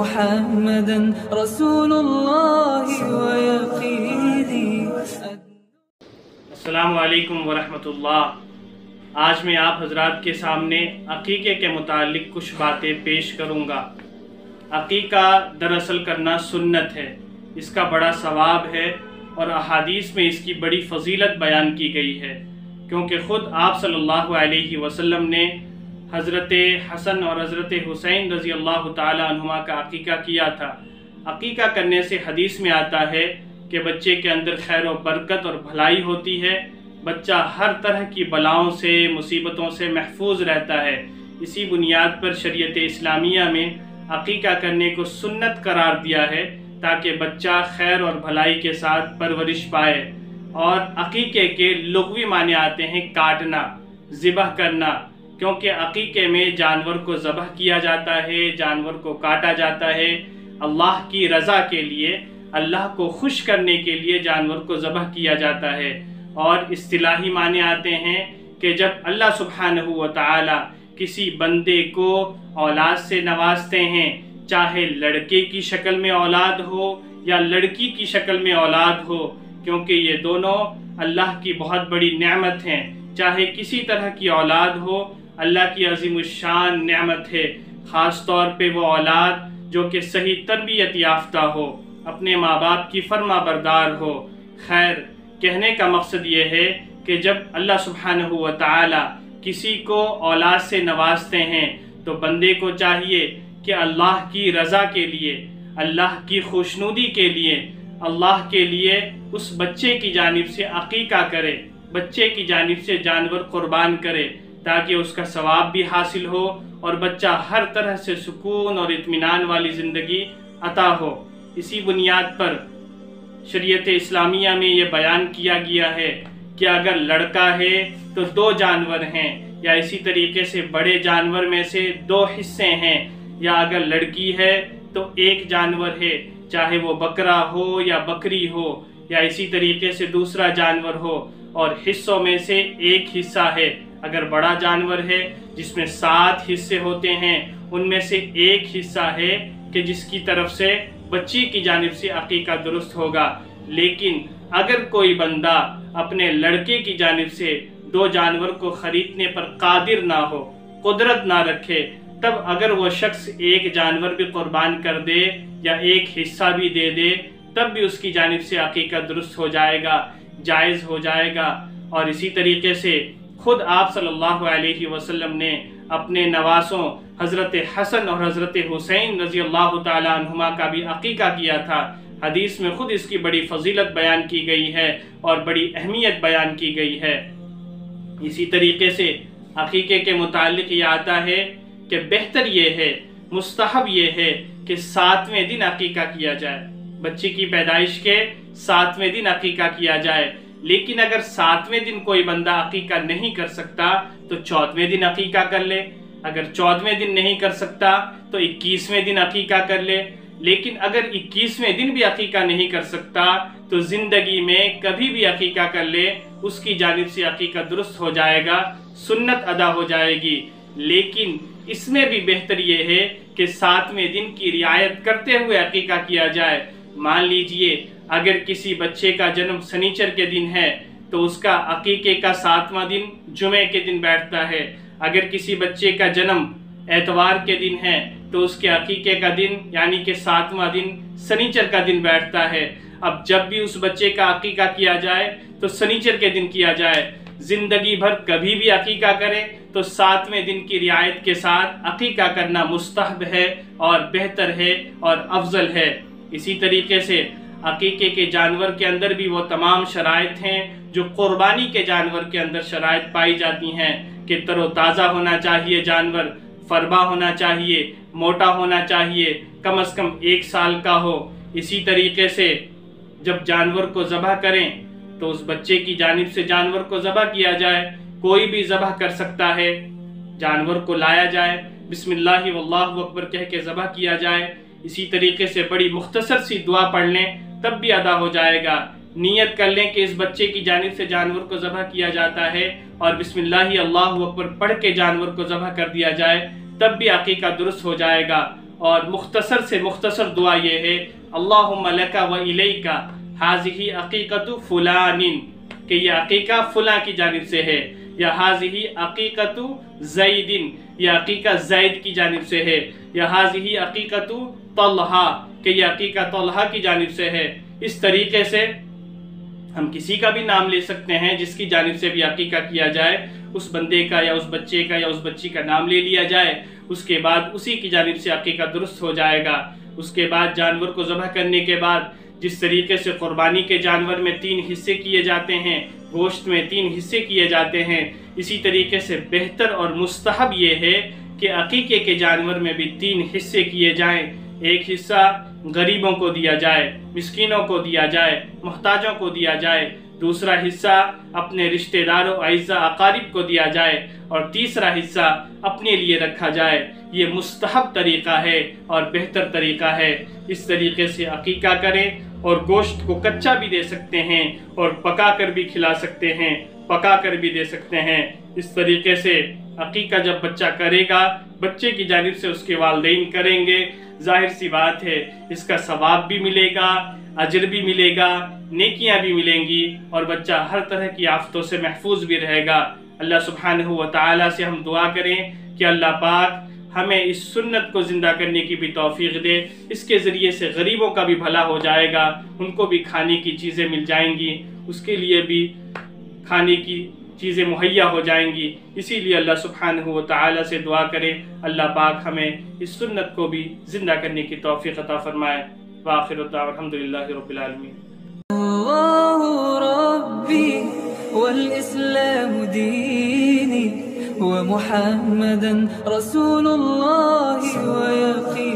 محمدا رسول الله ويقيني. السلام علیکم ورحمۃ اللہ. آج میں آپ حضرات کے سامنے عقیقے کے متعلق کچھ باتیں پیش کروں گا. عقیقہ دراصل کرنا سنت ہے، اس کا بڑا ثواب ہے اور احادیث میں اس کی بڑی فضیلت بیان کی گئی ہے، کیونکہ خود آپ صلی اللہ علیہ وسلم نے حضرت حسن اور حضرت حسین رضی اللہ تعالی عنہما کا عقیقہ کیا تھا. عقیقہ کرنے سے حدیث میں آتا ہے کہ بچے کے اندر خیر و برکت اور بھلائی ہوتی ہے، بچہ ہر طرح کی بلاؤں سے مصیبتوں سے محفوظ رہتا ہے. اسی بنیاد پر شریعت اسلامیہ میں عقیقہ کرنے کو سنت قرار دیا ہے تاکہ بچہ خیر اور بھلائی کے ساتھ پرورش پائے. اور عقیقے کے لغوی معنی آتے ہیں کاٹنا، ذبح کرنا، کیونکہ عقیقے میں جانور کو ذبح کیا جاتا ہے، جانور کو کاٹا جاتا ہے اللہ کی رضا کے لیے، اللہ کو خوش کرنے کے لیے جانور کو ذبح کیا جاتا ہے. اور اصطلاحی معنی آتے ہیں کہ جب اللہ سبحانہ و تعالی کسی بندے کو اولاد سے نوازتے ہیں، چاہے لڑکے کی شکل میں اولاد ہو یا لڑکی کی شکل میں اولاد ہو، کیونکہ یہ دونوں اللہ کی بہت بڑی نعمت ہیں. چاہے کسی طرح کی اولاد ہو، اللہ کی عظیم الشان نعمت ہے، خاص طور پہ وہ اولاد جو کہ صحیح تربیت یافتہ ہو، اپنے ماں باپ کی فرما بردار ہو. خیر، کہنے کا مقصد یہ ہے کہ جب اللہ سبحانہ و تعالی کسی کو اولاد سے نوازتے ہیں تو بندے کو چاہیے کہ اللہ کی رضا کے لیے، اللہ کی خوشنودی کے لیے، اللہ کے لیے اس بچے کی جانب سے عقیقہ کرے، بچے کی جانب سے جانور قربان کرے تاکہ اس کا ثواب بھی حاصل ہو اور بچہ ہر طرح سے سکون اور اطمینان والی زندگی عطا ہو. اسی بنیاد پر شریعت اسلامیہ میں یہ بیان کیا گیا ہے کہ اگر لڑکا ہے تو 2 جانور ہیں، یا اسی طریقے سے بڑے جانور میں سے 2 حصے ہیں، یا اگر لڑکی ہے تو 1 جانور ہے، چاہے وہ بکرا ہو یا بکری ہو، یا اسی طریقے سے دوسرا جانور ہو، اور حصوں میں سے 1 حصہ ہے. اگر بڑا جانور ہے جس میں 7 حصے ہوتے ہیں، ان میں سے 1 حصہ ہے کہ جس کی طرف سے بچی کی جانب سے عقیقہ درست ہوگا. لیکن اگر کوئی بندہ اپنے لڑکے کی جانب سے 2 جانور کو خریدنے پر قادر نہ ہو، قدرت نہ رکھے، تب اگر وہ شخص 1 جانور بھی قربان کر دے یا 1 حصہ بھی دے دے، تب بھی اس کی جانب سے عقیقہ درست ہو جائے گا، جائز ہو جائے گا. اور اسی طریقے سے خود آپ صلی اللہ علیہ وسلم نے اپنے نواسوں حضرت حسن اور حضرت حسین رضی اللہ تعالی عنہما کا بھی عقیقہ کیا تھا. حدیث میں خود اس کی بڑی فضیلت بیان کی گئی ہے اور بڑی اہمیت بیان کی گئی ہے. اسی طریقے سے عقیقے کے متعلق یہ آتا ہے کہ بہتر یہ ہے، مستحب یہ ہے کہ 7ویں دن عقیقہ کیا جائے، بچے کی پیدائش کے 7ویں دن عقیقہ کیا جائے. لیکن اگر 7ویں دن کوئی بندہ عقیقہ نہیں کر سکتا تو 14ویں دن عقیقہ کر لے، اگر 14ویں دن نہیں کر سکتا تو 21ویں دن عقیقہ کر لے. لیکن اگر 21ویں دن بھی عقیقہ نہیں کر سکتا تو زندگی میں کبھی بھی عقیقہ کر لے، اس کی جانب سے عقیقہ درست ہو جائے گا، سنت ادا ہو جائے گی. لیکن اس میں بھی بہتر یہ ہے کہ 7ویں دن کی رعایت کرتے ہوئے عقیقہ کیا جائے. مان لیجئے اگر کسی بچے کا جنم سنیچر کے دن ہے تو اس کا عقیقے کا 7واں دن جمعے کے دن بیٹھتا ہے. اگر کسی بچے کا جنم اتوار کے دن ہے تو اس کے عقیقے کا دن یعنی کہ 7واں دن سنیچر کا دن بیٹھتا ہے. اب جب بھی اس بچے کا عقیقہ کیا جائے تو سنیچر کے دن کیا جائے. زندگی بھر کبھی بھی عقیقہ کرے تو 7ویں دن کی رعایت کے ساتھ عقیقہ کرنا مستحب ہے اور بہتر ہے اور افضل ہے. اسی طریقے سے عقیقے کے جانور کے اندر بھی وہ تمام شرائط ہیں جو قربانی کے جانور کے اندر شرائط پائی جاتی ہیں کہ تر و تازہ ہونا چاہیے جانور، فربا ہونا چاہیے، موٹا ہونا چاہیے، کم از کم 1 سال کا ہو. اسی طریقے سے جب جانور کو ذبح کریں تو اس بچے کی جانب سے جانور کو ذبح کیا جائے. کوئی بھی ذبح کر سکتا ہے، جانور کو لایا جائے، بسم اللہ واللہ اکبر کہہ کے ذبح کیا جائے. اسی طریقے سے بڑی مختصر سی دعا پڑھ لیں تب بھی ادا ہو جائے گا. نیت کر لیں کہ اس بچے کی جانب سے جانور کو ذبح کیا جاتا ہے اور بسم اللہ اللہ اکبر پڑھ کے جانور کو ذبح کر دیا جائے، تب بھی عقیقہ درست ہو جائے گا. اور مختصر سے مختصر دعا یہ ہے اللہم لکا و الیکا حاذہی عقیقۃ فلان، کہ یہ عقیقہ فلاں کی جانب سے ہے، یا حاذہی عقیقۃ زید، یہ عقیقہ زید کی جانب سے ہے، یا حاذہی عقیقۃ طلحہ، کہ یہ عقیقہ طلحہ کی جانب سے ہے۔ اس طریقے سے ہم کسی کا بھی نام لے سکتے ہیں جس کی جانب سے بھی عقیقہ کیا جائے، اس بندے کا یا اس بچے کا یا اس بچی کا نام لے لیا جائے، اس کے بعد اسی کی جانب سے عقیقہ درست ہو جائے گا۔ اس کے بعد جانور کو ذبح کرنے کے بعد جس طریقے سے قربانی کے جانور میں 3 حصے کیے جاتے ہیں، گوشت میں 3 حصے کیے جاتے ہیں، اسی طریقے سے بہتر اور مستحب یہ ہے کہ عقیقے کے جانور میں بھی 3 حصے کیے جائیں۔ ایک حصہ غریبوں کو دیا جائے، مسکینوں کو دیا جائے، محتاجوں کو دیا جائے، دوسرا حصہ اپنے رشتہ داروں اعزاء اقارب کو دیا جائے، اور تیسرا حصہ اپنے لیے رکھا جائے۔ یہ مستحب طریقہ ہے اور بہتر طریقہ ہے۔ اس طریقے سے عقیقہ کریں، اور گوشت کو کچا بھی دے سکتے ہیں اور پکا کر بھی کھلا سکتے ہیں، پکا کر بھی دے سکتے ہیں۔ اس طریقے سے عقیقہ جب بچہ کرے گا، بچے کی جانب سے اس کے والدین کریں گے، ظاہر سی بات ہے اس کا ثواب بھی ملے گا، اجر بھی ملے گا، نیکیاں بھی ملیں گی، اور بچہ ہر طرح کی آفتوں سے محفوظ بھی رہے گا۔ اللہ سبحانہ و تعالیٰ سے ہم دعا کریں کہ اللہ پاک ہمیں اس سنت کو زندہ کرنے کی بھی توفیق دے، اس کے ذریعے سے غریبوں کا بھی بھلا ہو جائے گا، ان کو بھی کھانے کی چیزیں مل جائیں گی، اس کے لیے بھی کھانے کی چیزیں مہیا ہو جائیں گی۔ اسی لیے اللہ سبحانہ و تعالیٰ سے دعا کریں اللہ پاک ہمیں اس سنت کو بھی زندہ کرنے کی توفیق عطا فرمائے۔ وآخر الدعوى الحمدللہ رب العالمین۔ اللہ ربی والاسلام دینی ومحمدا رسول اللہ ویقین